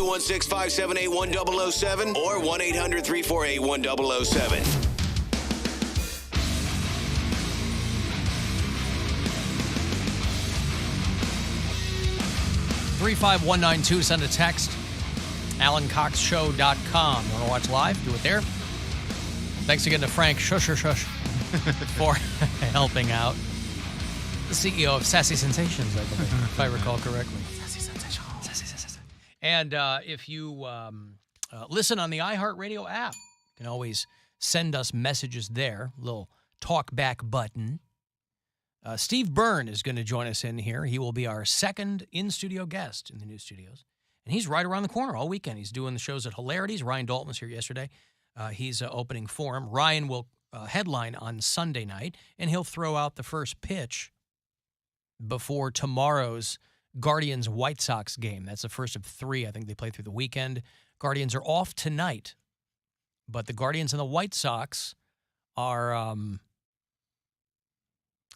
216-578-1007 or 1-800-348-1007. 35192. Send a text. AlanCoxShow.com. You want to watch live? Do it there. Thanks again to Frank Shush for helping out. The CEO of Sassy Sensations, I believe, if I recall correctly. Sassy Sensations. And if you listen on the iHeartRadio app, you can always send us messages there. Little talk back button. Steve Byrne is going to join us in here. He will be our second in-studio guest in the new studios. And he's right around the corner all weekend. He's doing the shows at Hilarities. Ryan Dalton was here yesterday. He's opening for him. Ryan will headline on Sunday night, and he'll throw out the first pitch before tomorrow's Guardians-White Sox game. That's the first of 3. I think they play through the weekend. Guardians are off tonight, but the Guardians and the White Sox are...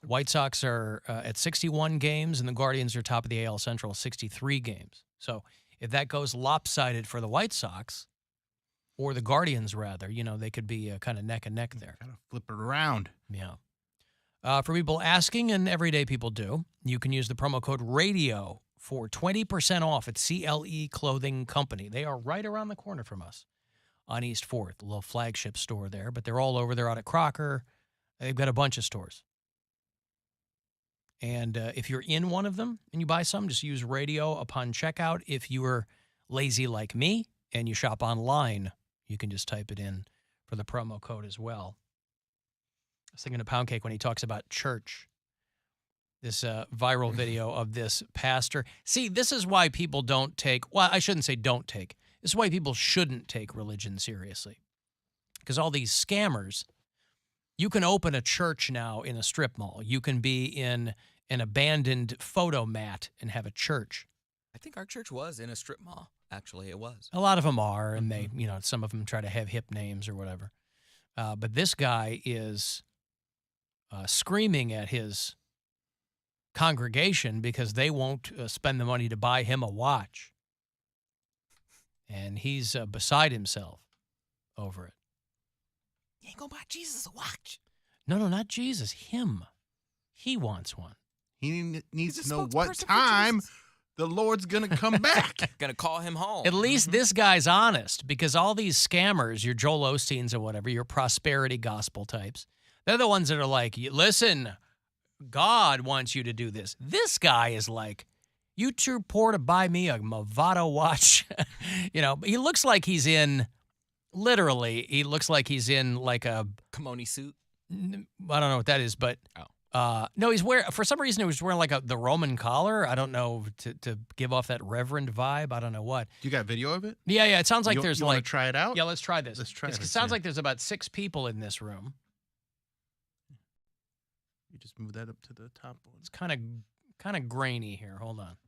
White Sox are at 61 games, and the Guardians are top of the AL Central, 63 games. So if that goes lopsided for the White Sox, or the Guardians, rather, they could be kind of neck and neck there. Kind of flip it around. Yeah. For people asking, and everyday people do, you can use the promo code RADIO for 20% off at CLE Clothing Company. They are right around the corner from us on East 4th, a little flagship store there, but they're all over. They're out at Crocker. They've got a bunch of stores. And if you're in one of them and you buy some, just use radio upon checkout. If you are lazy like me and you shop online, you can just type it in for the promo code as well. I was thinking of Poundcake when he talks about church. This viral video of this pastor. See, this is why people don't take, well, I shouldn't say don't take. This is why people shouldn't take religion seriously. Because all these scammers... You can open a church now in a strip mall. You can be in an abandoned photo mat and have a church. I think our church was in a strip mall. Actually, it was. A lot of them are, and they, some of them try to have hip names or whatever. But this guy is screaming at his congregation because they won't spend the money to buy him a watch. And he's beside himself over it. You ain't gonna buy Jesus a watch. No, not Jesus. Him. He wants one. He needs to know what time the Lord's going to come back. Gonna call him home. At least this guy's honest, because all these scammers, your Joel Osteens or whatever, your prosperity gospel types, they're the ones that are like, listen, God wants you to do this. This guy is like, you too poor to buy me a Movado watch. He looks like he's in... Literally, he looks like he's in like a kimono suit. I don't know what that is, but no, he's wearing, for some reason, he was wearing like the Roman collar. I don't know, to give off that reverend vibe. I don't know what. You got video of it? Yeah. It sounds like there's you like. Want to try it out? Yeah, let's try this. Let's try it. It sounds like there's about 6 people in this room. You just move that up to the top one. It's kind of grainy here. Hold on.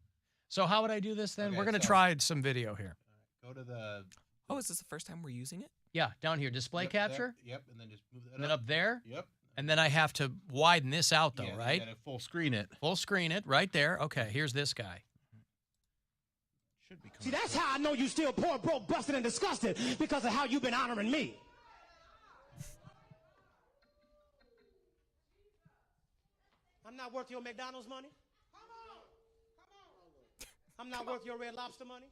So how would I do this then? Okay, We're gonna try some video here. Go to the. Oh, is this the first time we're using it? Yeah, down here, display capture. Yep, and then just move that and then up there. Yep. And then I have to widen this out, though, right? You full screen it. Full screen it right there. Okay, here's this guy. Should be. See, that's how I know you still poor, broke, busted, and disgusted, because of how you've been honoring me. I'm not worth your McDonald's money. Come on. I'm not worth your Red Lobster money.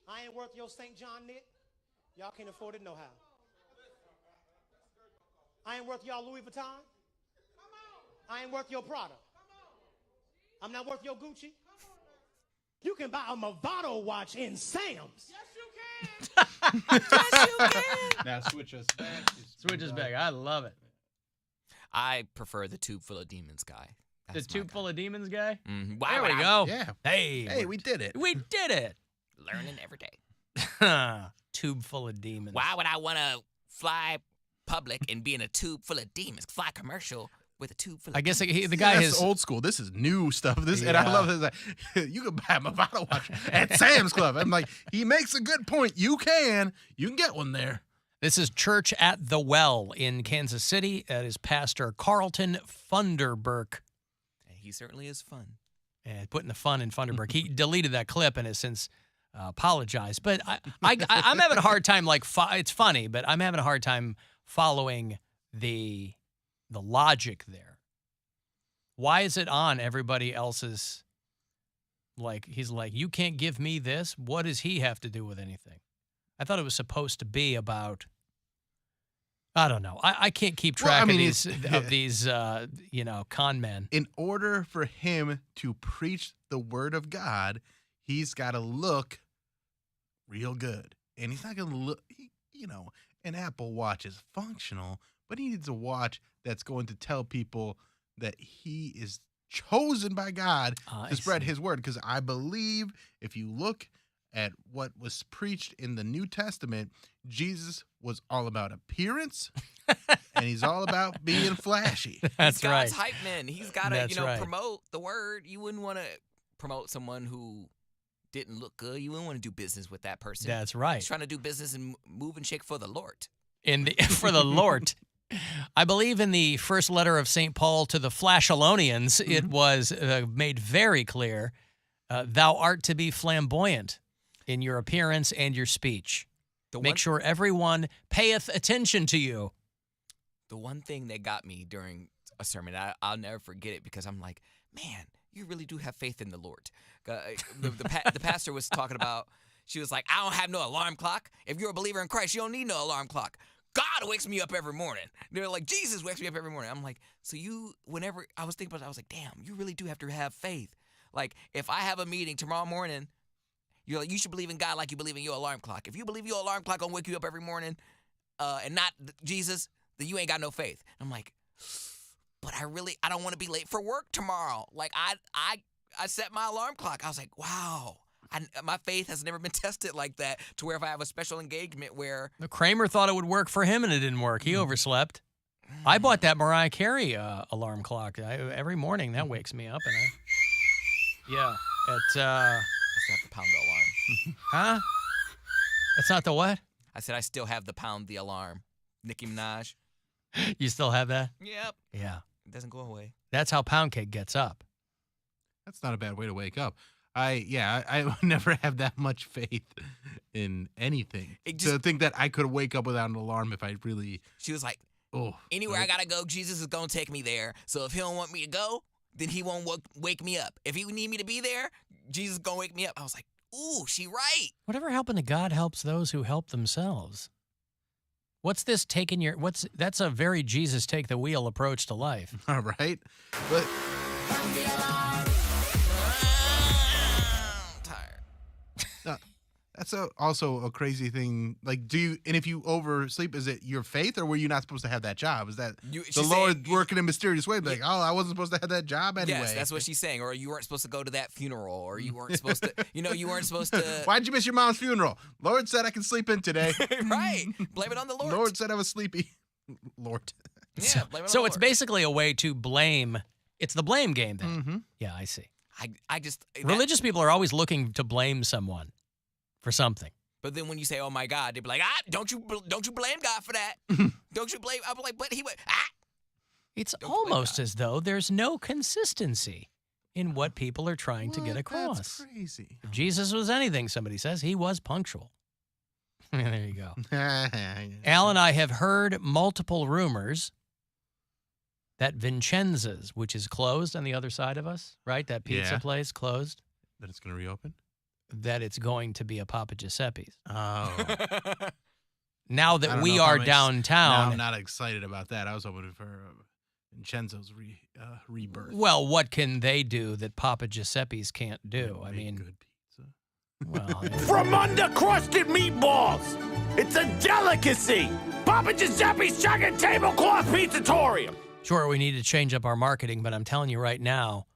I ain't worth your St. John knit. Y'all can't afford it no how. I ain't worth y'all Louis Vuitton. I ain't worth your Prada. I'm not worth your Gucci. You can buy a Movado watch in Sam's. Yes, you can. Yes, you can. Now switch us back. Switch us back. I love it. I prefer the tube full of demons guy. The tube full of demons guy? Mm-hmm. There we go. Yeah. Hey, we did it. We did it. Learning every day. Tube full of demons. Why would I want to fly public and be in a tube full of demons? Fly commercial with a tube full of I guess demons. the guy is old school. This is new stuff. And I love this. Like, you can buy a Movado watch at Sam's Club. I'm like, he makes a good point. You can get one there. This is Church at the Well in Kansas City. That is Pastor Carlton Funderburk. He certainly is fun. and putting the fun in Funderburg. He deleted that clip and has since apologized. But I'm having a hard time, it's funny, but I'm having a hard time following the logic there. Why is it on everybody else's, he's like, you can't give me this? What does he have to do with anything? I thought it was supposed to be about, I don't know. I can't keep track of these con men. In order for him to preach the word of God, he's got to look real good. And he's not going to look, an Apple Watch is functional, but he needs a watch that's going to tell people that he is chosen by God to spread his word. Because I believe if you look at what was preached in the New Testament, Jesus was all about appearance, and he's all about being flashy. That's he's God's right. hype man. He's got to, promote the word. You wouldn't want to promote someone who didn't look good. You wouldn't want to do business with that person. That's right. He's trying to do business and move and shake for the Lord. For the Lord. I believe in the first letter of St. Paul to the Flashalonians, it was made very clear, thou art to be flamboyant in your appearance and your speech. Make sure everyone payeth attention to you. The one thing that got me during a sermon, I'll never forget it, because I'm like, man, you really do have faith in the Lord. The pastor was talking about, she was like, I don't have no alarm clock. If you're a believer in Christ, you don't need no alarm clock. God wakes me up every morning. They're like, Jesus wakes me up every morning. I'm like, so whenever I was thinking about it, I was like, damn, you really do have to have faith. Like, if I have a meeting tomorrow morning, you're like, you should believe in God like you believe in your alarm clock. If you believe your alarm clock gonna wake you up every morning, and not Jesus, then you ain't got no faith. I'm like, but I don't want to be late for work tomorrow. Like, I set my alarm clock. I was like, wow. My faith has never been tested like that, to where if I have a special engagement where... Kramer thought it would work for him, and it didn't work. He overslept. I bought that Mariah Carey alarm clock. Every morning, that wakes me up. And I still have to pound the alarm. Huh? That's not the what? I said I still have the pound the alarm. Nicki Minaj. You still have that? Yep. Yeah. It doesn't go away. That's how Poundcake gets up. That's not a bad way to wake up. I would never have that much faith in anything. To think that I could wake up without an alarm if I really... She was like, anywhere I gotta go, Jesus is gonna take me there. So if he don't want me to go, then he won't wake me up. If he need me to be there, Jesus is gonna wake me up. I was like, ooh, she right. Whatever happened to God helps those who help themselves? What's this that's a very Jesus take the wheel approach to life. All right. But... That's also a crazy thing. Like, and if you oversleep, is it your faith, or were you not supposed to have that job? Is that the Lord working in a mysterious way? Like, I wasn't supposed to have that job anyway. Yes, that's what she's saying. Or you weren't supposed to go to that funeral, or you weren't supposed to, you weren't supposed to. Why'd you miss your mom's funeral? Lord said I can sleep in today. Right. Blame it on the Lord. Lord said I was sleepy. Lord. Yeah, blame it on the So Lord. it's basically a way to blame. It's the blame game then. Mm-hmm. Yeah, I see. Religious people are always looking to blame someone for something. But then when you say, "Oh my God," they'd be like, don't you blame God for that? Don't you blame?" I'm like, "But he went." It's almost as though there's no consistency in what people are trying to get across. That's crazy. If Jesus was anything, somebody says, he was punctual. There you go. Al and I have heard multiple rumors that Vincenza's, which is closed on the other side of us, right? That pizza place closed. That it's going to reopen? That it's going to be a Papa Giuseppe's. Oh. Now that we are downtown. Now I'm not excited about that. I was hoping for Vincenzo's rebirth. Well, what can they do that Papa Giuseppe's can't do? I mean, good pizza. Well, from under-crusted meatballs. It's a delicacy. Papa Giuseppe's Chicken Tablecloth Pizzatorium. Sure, we need to change up our marketing, but I'm telling you right now,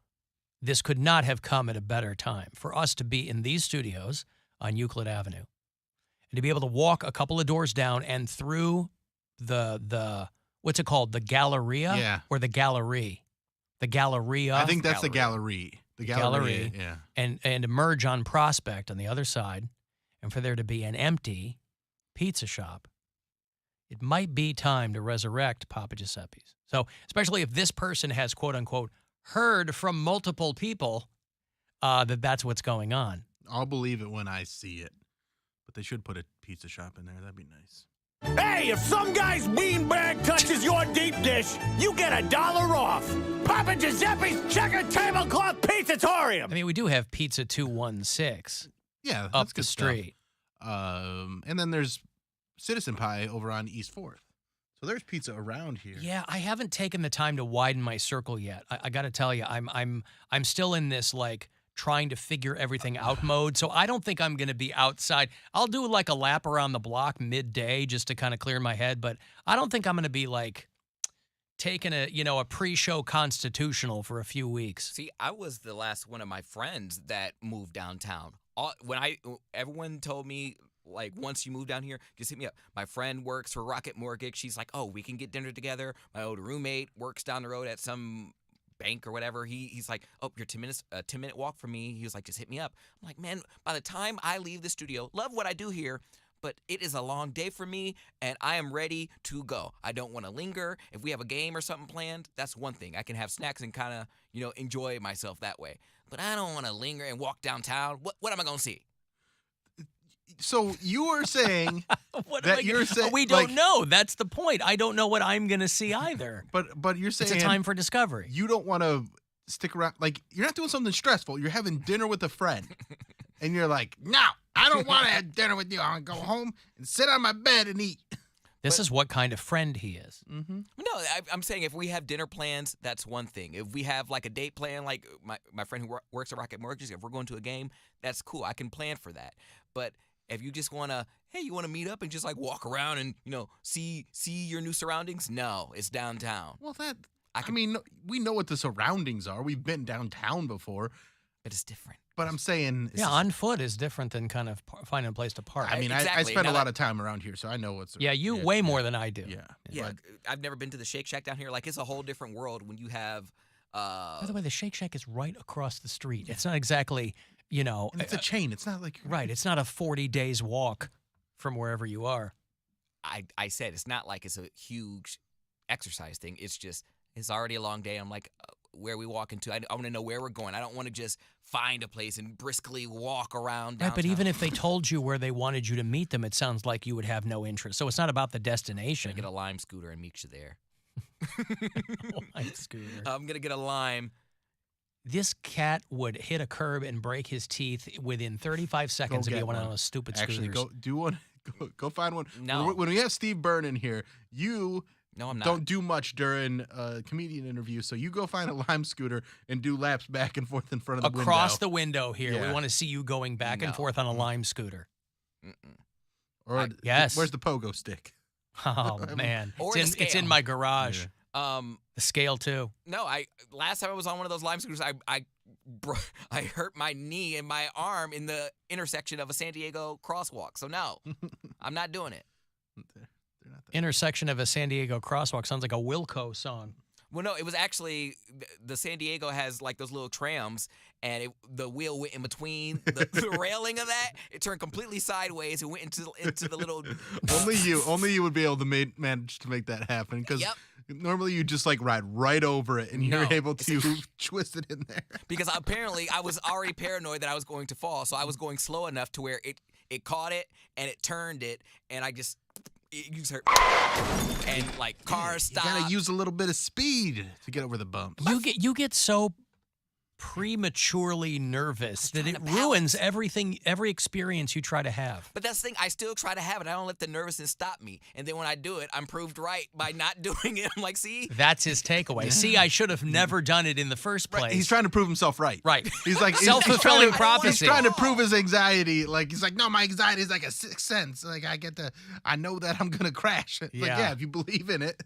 this could not have come at a better time for us to be in these studios on Euclid Avenue and to be able to walk a couple of doors down and through the what's it called? The Galleria or the Gallery? The Galleria. I think that's the Gallery. The Gallery. Yeah. And emerge on Prospect on the other side, and for there to be an empty pizza shop. It might be time to resurrect Papa Giuseppe's. So, especially if this person has, quote unquote, heard from multiple people that's what's going on. I'll believe it when I see it. But they should put a pizza shop in there. That'd be nice. Hey, if some guy's beanbag touches your deep dish, you get $1 off. Papa Giuseppe's Chicken Tablecloth Pizzatorium. I mean, we do have Pizza 216 Yeah, that's up the good stuff. street. And then there's Citizen Pie over on East 4th. So there's pizza around here. Yeah, I haven't taken the time to widen my circle yet. I got to tell you, I'm still in this like trying to figure everything out mode. So I don't think I'm going to be outside. I'll do like a lap around the block midday just to kind of clear my head, but I don't think I'm going to be like taking a pre-show constitutional for a few weeks. See, I was the last one of my friends that moved downtown. Everyone told me, like, once you move down here, just hit me up. My friend works for Rocket Mortgage. She's like, oh, we can get dinner together. My old roommate works down the road at some bank or whatever. He's like, oh, you're 10-minute walk from me. He was like, just hit me up. I'm like, man, by the time I leave the studio, love what I do here, but it is a long day for me, and I am ready to go. I don't want to linger. If we have a game or something planned, that's one thing. I can have snacks and kind of, enjoy myself that way. But I don't want to linger and walk downtown. What am I going to see? So you are saying we don't know. That's the point. I don't know what I'm going to see either. But you're saying it's a time for discovery. You don't want to stick around. Like, you're not doing something stressful. You're having dinner with a friend. And you're like, no, I don't want to have dinner with you. I want to go home and sit on my bed and eat. This is what kind of friend he is. Mm-hmm. No, I'm saying if we have dinner plans, that's one thing. If we have like a date plan, like my friend who works at Rocket Mortgage, if we're going to a game, that's cool. I can plan for that. But if you just want to, you want to meet up and just like walk around and, see your new surroundings? No, it's downtown. Well, I mean, we know what the surroundings are. We've been downtown before. But it's different. But I'm saying... on foot is different than kind of finding a place to park. I mean, exactly. I spend a lot of time around here, so I know what's... Yeah, way more than I do. Yeah. But I've never been to the Shake Shack down here. Like, it's a whole different world when you have... By the way, the Shake Shack is right across the street. It's not exactly, And it's a chain. It's not like... Right. It's not a 40 days walk from wherever you are. I said it's not like it's a huge exercise thing. It's just, it's already a long day. I'm like... where we walk into. I want to know where we're going. I don't want to just find a place and briskly walk around downtown. Right, but even if they told you where they wanted you to meet them, it sounds like you would have no interest. So it's not about the destination. I'm going to get a Lime scooter and meet you there. Lime scooter. I'm going to get a Lime. This cat would hit a curb and break his teeth within 35 seconds if he went on a stupid scooter. Actually, do one. Go find one. No. When we have Steve Byrne in here, No, I'm not. don't do much during a comedian interview, so you go find a Lime scooter and do laps back and forth in front of the window. Across the window here. Yeah. We want to see you going back and forth on a Lime scooter. Or yes. Where's the pogo stick? Oh, man. Or It's in my garage. Yeah. The scale, too. No, last time I was on one of those Lime scooters, I hurt my knee and my arm in the intersection of a San Diego crosswalk. So no, I'm not doing it. Intersection of a San Diego crosswalk sounds like a Wilco song. Well, no, it was actually the San Diego has like those little trams, and the wheel went in between the railing of that. It turned completely sideways and went into the little. Only you would be able to manage to make that happen because normally you just like ride right over it and you're able to twist it in there. Because apparently I was already paranoid that I was going to fall, so I was going slow enough to where it caught it and it turned it, and I just. You just heard, and like cars stop. You gotta use a little bit of speed to get over the bumps. You get so prematurely nervous that it ruins every experience you try to have. But that's the thing, I still try to have it. I don't let the nervousness stop me. And then when I do it, I'm proved right by not doing it. I'm like, see? That's his takeaway. See, I should have never done it in the first place. Right. He's trying to prove himself right. Right. He's like self-fulfilling prophecy. He's trying to prove his anxiety. Like he's like, no, my anxiety is like a sixth sense. Like I know that I'm gonna crash. It's like, if you believe in it,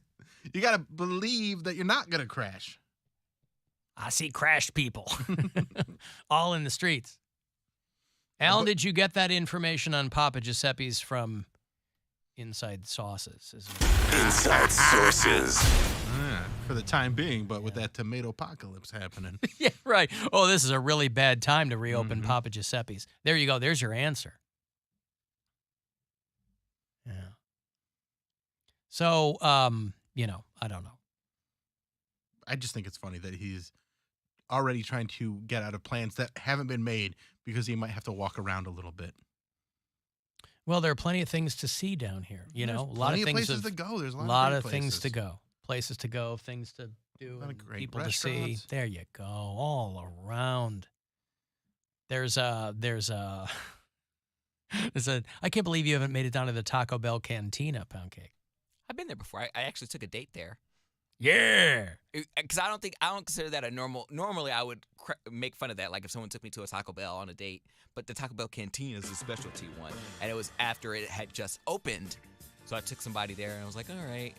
you gotta believe that you're not gonna crash. I see crashed people all in the streets. Alan, did you get that information on Papa Giuseppe's from Inside Sauces? Inside Sources. For the time being, but with that tomato apocalypse happening. Yeah, right. Oh, this is a really bad time to reopen Papa Giuseppe's. There you go. There's your answer. Yeah. So, I don't know. I just think it's funny that he's already trying to get out of plans that haven't been made because he might have to walk around a little bit. Well, there are plenty of things to see down here. You know, a lot of things places to go. There's a lot lot of things to go, places to go, things to do, lot of and great people to see. restaurants. There you go, all around. There's a I can't believe you haven't made it down to the Taco Bell Cantina, Poundcake. I've been there before. I actually took a date there. Yeah. Because I don't consider that a normal. Normally, I would make fun of that, like if someone took me to a Taco Bell on a date. But the Taco Bell Cantina is a specialty one, and it was after it had just opened. So I took somebody there, and I was like, all right.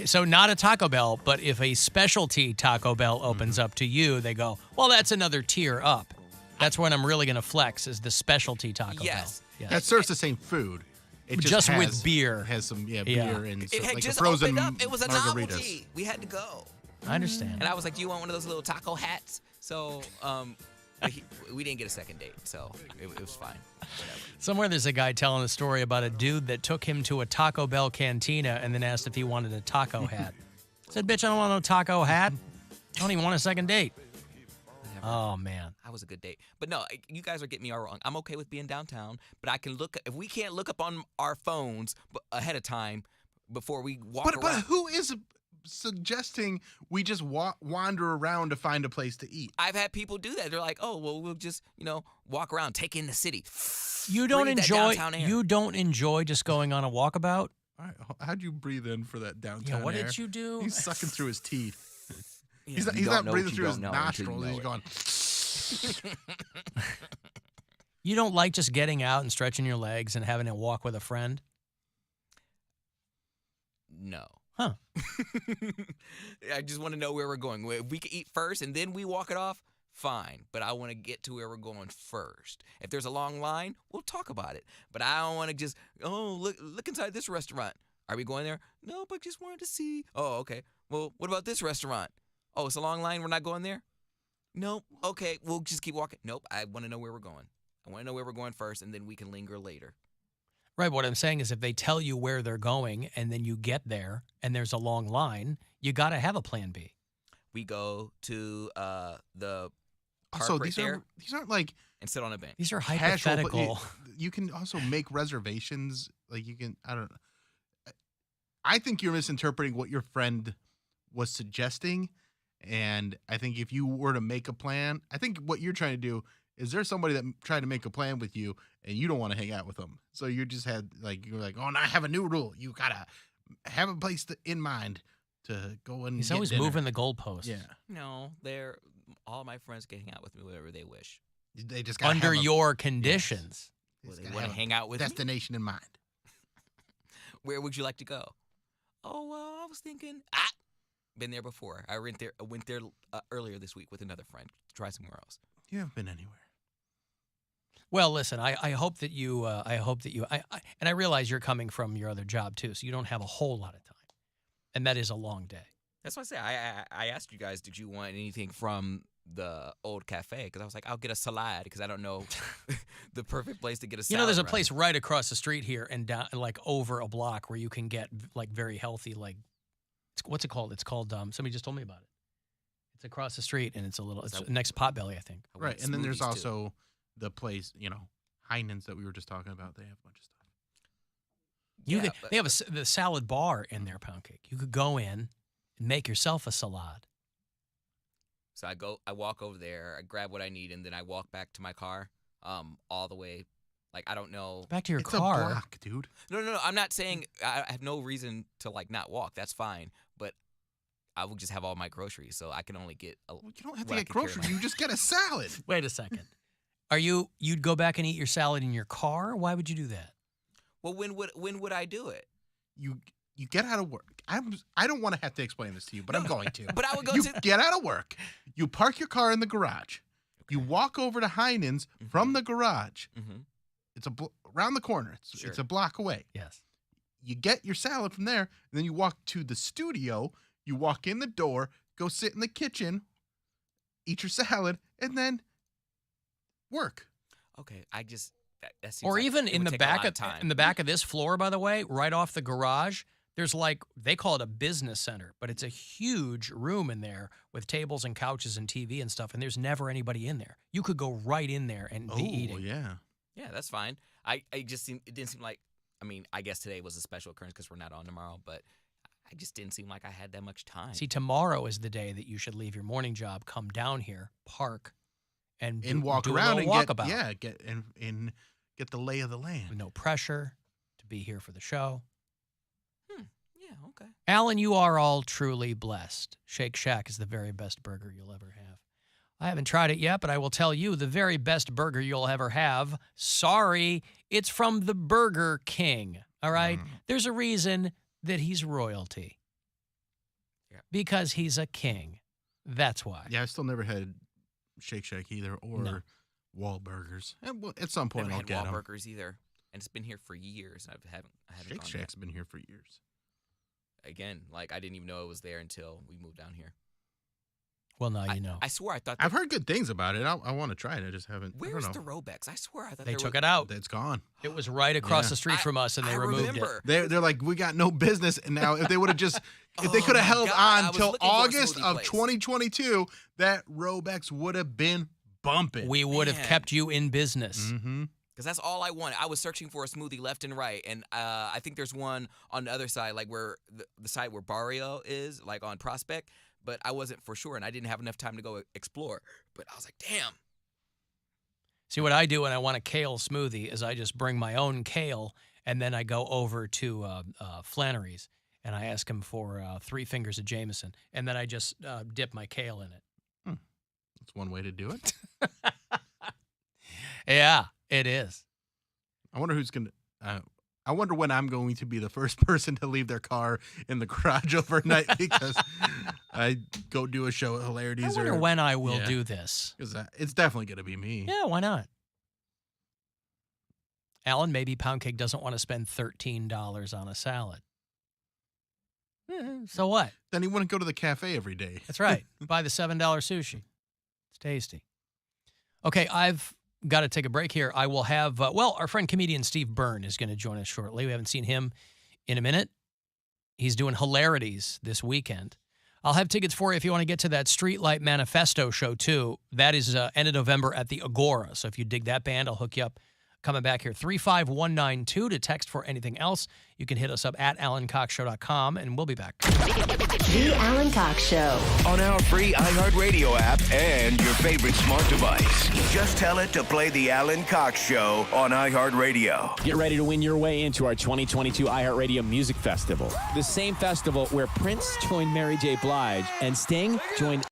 So not a Taco Bell, but if a specialty Taco Bell opens up to you, they go, well, that's another tier up. That's when I'm really going to flex is the specialty Taco Yes. Bell. That serves the same food. It Just has, with beer. Has some beer and It had like just the frozen opened up. It was a margaritas. novelty. We had to go. I understand. And I was like, do you want one of those little taco hats? So we didn't get a second date, so it was fine. Whatever. Somewhere there's a guy telling a story about a dude that took him to a Taco Bell Cantina and then asked if he wanted a taco hat. Said, bitch, I don't want no taco hat. I don't even want a second date. Oh, man. I was a good date. But no, you guys are getting me all wrong. I'm okay with being downtown, but I can look. If we can't look up on our phones ahead of time before we walk around. But who is suggesting we just wander around to find a place to eat? I've had people do that. They're like, oh, well, we'll just, walk around, take in the city. You don't Breathe that enjoy downtown air. you don't enjoy just going on a walkabout? All right, how'd you breathe in for that downtown Yeah, what air? did you do? He's sucking through his teeth. Yeah. He's not breathing through his nostrils. He's going. You don't like just getting out and stretching your legs and having a walk with a friend? No. Huh. I just want to know where we're going. If we can eat first and then we walk it off, fine. But I want to get to where we're going first. If there's a long line, we'll talk about it. But I don't want to just, look inside this restaurant. Are we going there? No, but just wanted to see. Oh, okay. Well, what about this restaurant? Oh, it's a long line. We're not going there? Nope. Okay, we'll just keep walking. Nope. I want to know where we're going. I want to know where we're going first, and then we can linger later. Right. What I'm saying is if they tell you where they're going and then you get there and there's a long line, you got to have a plan B. We go to the park Also, right these there aren't like and sit on a bench. These are casual, but hypothetical. you can also make reservations. Like you can, I don't know. I think you're misinterpreting what your friend was suggesting. And I think if you were to make a plan, I think what you're trying to do is there's somebody that tried to make a plan with you and you don't want to hang out with them. So you just had you're like, oh, now I have a new rule. You got to have a place in mind to go and He's get always dinner. moving the goalposts. Yeah. No, all my friends can hang out with me whenever they wish. They just got Under your conditions. Well, they want to hang out with me. destination in mind. Where would you like to go? Oh, I was thinking. Been there before. I went there earlier this week with another friend to try somewhere else. You haven't been anywhere. Well, listen, I hope that you, and I realize you're coming from your other job too, so you don't have a whole lot of time. And that is a long day. That's what I say. I asked you guys, did you want anything from the old cafe? Because I was like, I'll get a salad because I don't know the perfect place to get a salad. There's a from. place right across the street here and down, like over a block where you can get like very healthy, like, what's it called? It's called, somebody just told me about it. It's across the street and it's next to Potbelly, I think. Right. And then there's Smoothies, too. also the place, Heinen's that we were just talking about. They have a bunch of stuff. They have the salad bar in there, Poundcake. You could go in and make yourself a salad. So I walk over there, I grab what I need, and then I walk back to my car, all the way. Like, I don't know. Back to your It's car. a block, dude. No. I'm not saying I have no reason to not walk. That's fine. But I will just have all my groceries, so I can only get. You don't have to what I get can carry groceries. my- You just get a salad. Wait a second. You'd go back and eat your salad in your car? Why would you do that? Well, when would I do it? You get out of work. I don't want to have to explain this to you, but I'm going to. But I would go You to. get out of work. You park your car in the garage. You walk over to Heinen's from the garage. Mm-hmm. It's around the corner. It's a block away. Yes. You get your salad from there, and then you walk to the studio. You walk in the door, go sit in the kitchen, eat your salad, and then work. Okay, that seems Or like even it in would the take a back lot of time. in the back of this floor, by the way, right off the garage, There's like, they call it a business center, but it's a huge room in there with tables and couches and TV and stuff, and there's never anybody in there. You could go right in there and be eating. Oh, yeah. Yeah, that's fine. It didn't seem like, I mean, I guess today was a special occurrence because we're not on tomorrow, but I just didn't seem like I had that much time. See, tomorrow is the day that you should leave your morning job, come down here, park, and walk do around a and walkabout. get the lay of the land. No pressure to be here for the show. Yeah, okay. Alan, you are all truly blessed. Shake Shack is the very best burger you'll ever have. I haven't tried it yet, but I will tell you the very best burger you'll ever have. Sorry, it's from the Burger King, all right? There's a reason that he's royalty. Yeah. Because he's a king. That's why. Yeah, I still never had Shake Shack either or Wahlburgers. And at some point Never I'll had get them. Wahlburgers either, and it's been here for years. And I haven't Shake gone Shack's been here for years. Again, like I didn't even know it was there until we moved down here. Well, now you know. I swear I thought I've heard good things about it. I want to try it. I just haven't. Where's I the don't know. Robex? I swear I thought They there took was, it out. It's gone. It was right across Yeah. the street from us, and they I removed remember. it. They're like, we got no business. And now if they would have just, if they Oh could have my held God, I on was till looking for a August smoothie of place. 2022, that Robex would have been bumping. We would have Man. kept you in business. Mm-hmm. Because that's all I wanted. I was searching for a smoothie left and right, and I think there's one on the other side, like where the side where Barrio is, like on Prospect. But I wasn't for sure, and I didn't have enough time to go explore. But I was like, damn. See, what I do when I want a kale smoothie is I just bring my own kale, and then I go over to Flannery's, and I ask him for 3 fingers of Jameson, and then I just dip my kale in it. That's one way to do it. Yeah, it is. I wonder who's going to. I wonder when I'm going to be the first person to leave their car in the garage overnight because I go do a show at Hilarities. I wonder when I will Yeah. do this. Because it's definitely going to be me. Yeah, why not? Alan, maybe Poundcake doesn't want to spend $13 on a salad. So what? Then he wouldn't go to the cafe every day. That's right. Buy the $7 sushi. It's tasty. Okay, I've got to take a break here. I will have, our friend comedian Steve Byrne is going to join us shortly. We haven't seen him in a minute. He's doing Hilarities this weekend. I'll have tickets for you if you want to get to that Streetlight Manifesto show, too. That is end of November at the Agora. So if you dig that band, I'll hook you up. Coming back here, 35192 to text for anything else. You can hit us up at AlanCoxShow.com, and we'll be back. The Alan Cox Show. On our free iHeartRadio app and your favorite smart device. Just tell it to play The Alan Cox Show on iHeartRadio. Get ready to win your way into our 2022 iHeartRadio Music Festival. The same festival where Prince joined Mary J. Blige and Sting joined